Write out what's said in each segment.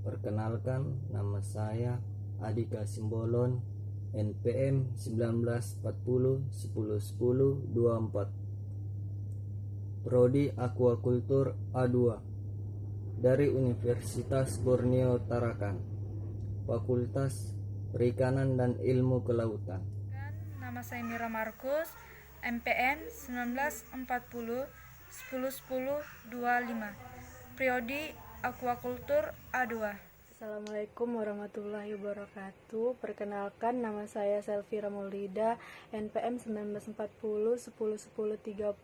Perkenalkan, nama saya Adika Simbolon, NPM 1940 10 10 24, Prodi Aquaculture A2 dari Universitas Borneo Tarakan, Fakultas Perikanan dan Ilmu Kelautan. Nama saya Mira Markus, MPN 1940 10 10 25, Prodi Aquaculture A2. Assalamualaikum warahmatullahi wabarakatuh. Perkenalkan, nama saya Selvira Maulida, NPM 1940 10 10 30,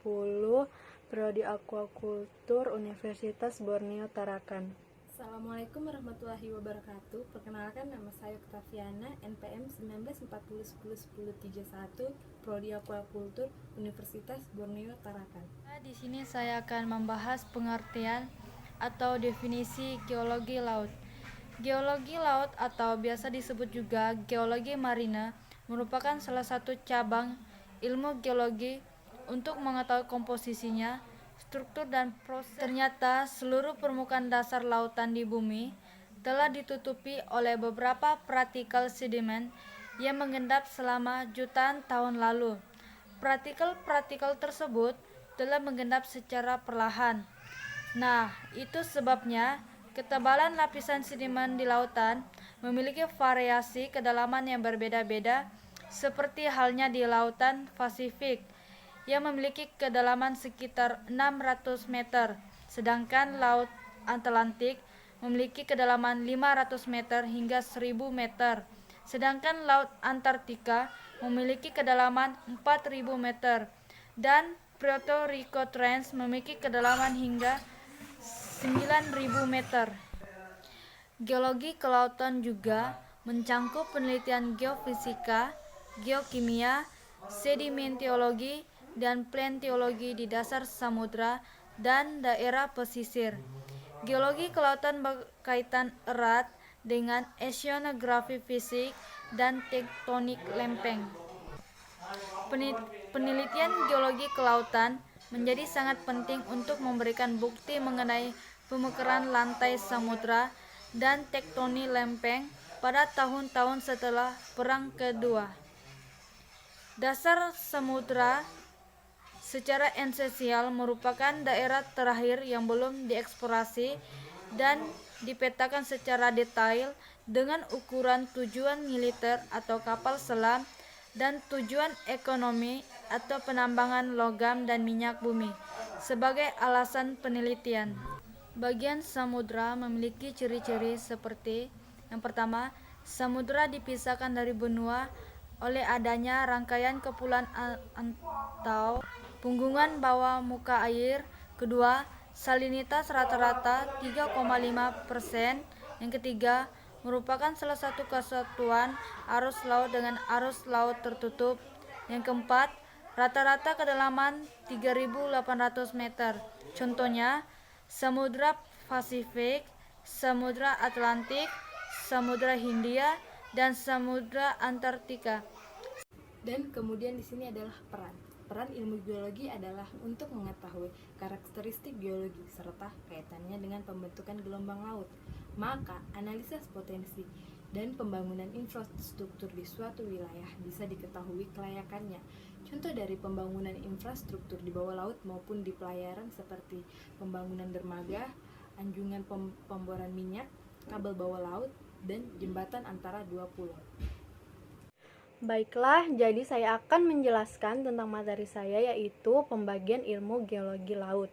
Prodi Aquaculture, Universitas Borneo Tarakan. Assalamualaikum warahmatullahi wabarakatuh. Perkenalkan, nama saya Octaviana, NPM 1940 10 10 31, Prodi Aquaculture, Universitas Borneo Tarakan. Di sini saya akan membahas pengertian atau definisi geologi laut. Geologi laut atau biasa disebut juga geologi marina merupakan salah satu cabang ilmu geologi untuk mengetahui komposisinya, struktur dan proses. Ternyata seluruh permukaan dasar lautan di bumi telah ditutupi oleh beberapa partikel sedimen yang mengendap selama jutaan tahun lalu. Partikel-partikel tersebut telah mengendap secara perlahan. Nah, itu sebabnya ketebalan lapisan sedimen di lautan memiliki variasi kedalaman yang berbeda-beda, seperti halnya di lautan Pasifik yang memiliki kedalaman sekitar 600 meter, sedangkan laut Atlantik memiliki kedalaman 500 meter hingga 1000 meter, sedangkan laut Antartika memiliki kedalaman 4000 meter, dan Puerto Rico Trench memiliki kedalaman hingga 9.000 meter. Geologi kelautan juga mencangkup penelitian geofisika, geokimia, sedimentologi, dan planetologi di dasar samudra dan daerah pesisir. Geologi kelautan berkaitan erat dengan oceanografi fisik dan tektonik lempeng. Penelitian geologi kelautan menjadi sangat penting untuk memberikan bukti mengenai pemekaran lantai samudra dan tektonik lempeng pada tahun-tahun setelah Perang Kedua. Dasar samudra secara esensial merupakan daerah terakhir yang belum dieksplorasi dan dipetakan secara detail dengan ukuran tujuan militer atau kapal selam dan tujuan ekonomi atau penambangan logam dan minyak bumi sebagai alasan penelitian. Bagian samudra memiliki ciri-ciri seperti: yang pertama, samudra dipisahkan dari benua oleh adanya rangkaian kepulauan atau punggungan bawah muka air. Kedua, salinitas rata-rata 3,5%. Yang ketiga, merupakan salah satu kesatuan arus laut dengan arus laut tertutup. Yang keempat, rata-rata kedalaman 3.800 meter. Contohnya, Samudra Pasifik, Samudra Atlantik, Samudra Hindia, dan Samudra Antartika. Dan kemudian di sini adalah peran ilmu geologi adalah untuk mengetahui karakteristik geologi serta kaitannya dengan pembentukan gelombang laut. Maka analisis potensi dan pembangunan infrastruktur di suatu wilayah bisa diketahui kelayakannya. Contoh dari pembangunan infrastruktur di bawah laut maupun di pelayaran seperti pembangunan dermaga, anjungan pemboran minyak, kabel bawah laut, dan jembatan antara dua pulau. Baiklah, jadi saya akan menjelaskan tentang materi saya, yaitu pembagian ilmu geologi laut.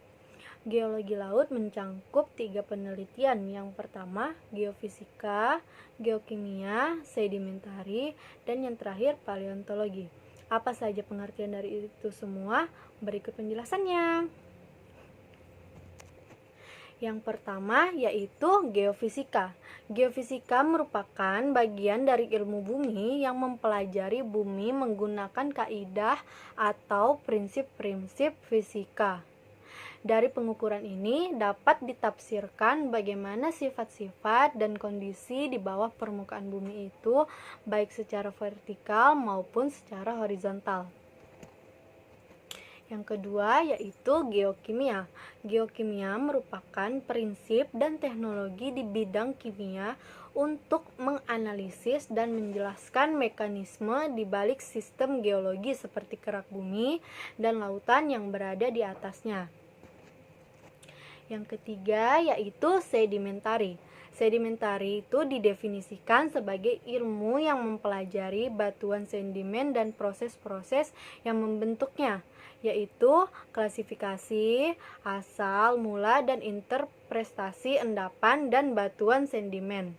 Geologi laut mencangkup 3 penelitian. Yang pertama, geofisika, geokimia, sedimentari, dan yang terakhir, paleontologi. Apa saja pengertian dari itu semua? Berikut penjelasannya. Yang pertama yaitu geofisika. Geofisika merupakan bagian dari ilmu bumi yang mempelajari bumi menggunakan kaidah atau prinsip-prinsip fisika. Dari pengukuran ini dapat ditafsirkan bagaimana sifat-sifat dan kondisi di bawah permukaan bumi itu, baik secara vertikal maupun secara horizontal. Yang kedua yaitu geokimia. Geokimia merupakan prinsip dan teknologi di bidang kimia untuk menganalisis dan menjelaskan mekanisme di balik sistem geologi seperti kerak bumi dan lautan yang berada di atasnya. Yang ketiga yaitu sedimentari. Sedimentari itu didefinisikan sebagai ilmu yang mempelajari batuan sedimen dan proses-proses yang membentuknya, yaitu klasifikasi, asal, mula, dan interpretasi endapan dan batuan sedimen.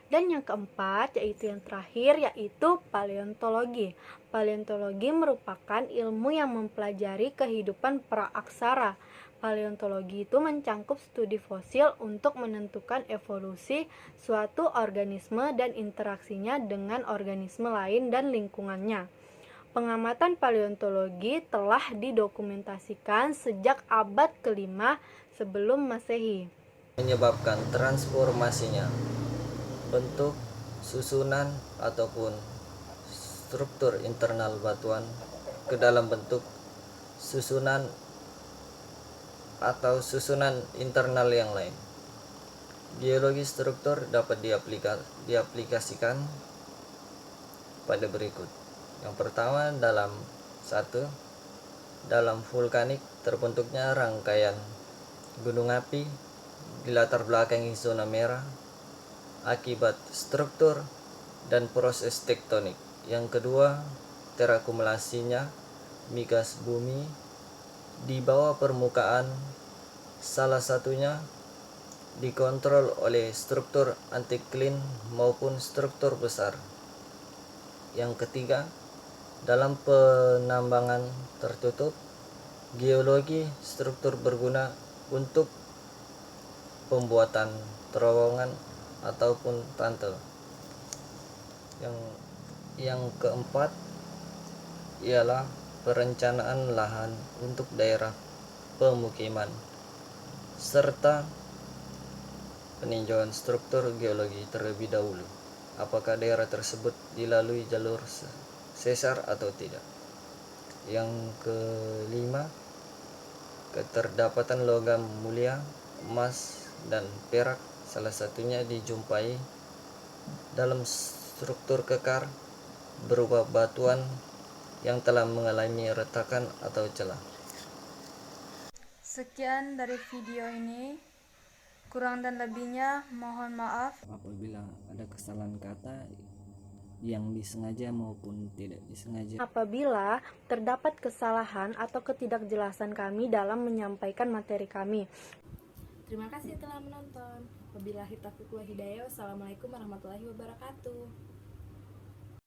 Dan yang keempat, yaitu yang terakhir, yaitu paleontologi. Paleontologi merupakan ilmu yang mempelajari kehidupan praaksara. Paleontologi itu mencangkup studi fosil untuk menentukan evolusi suatu organisme dan interaksinya dengan organisme lain dan lingkungannya. Pengamatan paleontologi telah didokumentasikan sejak abad ke-5 sebelum Masehi. Menyebabkan transformasinya, bentuk, susunan, ataupun struktur internal batuan ke dalam bentuk susunan atau susunan internal yang lain. Geologi struktur dapat diaplikasikan pada berikut. Yang pertama dalam vulkanik terbentuknya rangkaian gunung api di latar belakangi zona merah akibat struktur dan proses tektonik. Yang kedua, terakumulasinya migas bumi di bawah permukaan, salah satunya dikontrol oleh struktur antiklin maupun struktur besar. Yang ketiga, dalam penambangan tertutup, geologi struktur berguna untuk pembuatan terowongan ataupun tantel. Yang keempat ialah perencanaan lahan untuk daerah pemukiman serta peninjauan struktur geologi terlebih dahulu, apakah daerah tersebut dilalui jalur sesar atau tidak. Yang kelima, keterdapatan logam mulia, emas dan perak salah satunya dijumpai dalam struktur kekar berupa batuan yang telah mengalami retakan atau celah. Sekian dari video ini. Kurang dan lebihnya mohon maaf. Apabila ada kesalahan kata yang disengaja maupun tidak disengaja. Apabila terdapat kesalahan atau ketidakjelasan kami dalam menyampaikan materi kami. Terima kasih telah menonton. Wabillahi taufiq wal hidayah. Wassalamualaikum warahmatullahi wabarakatuh.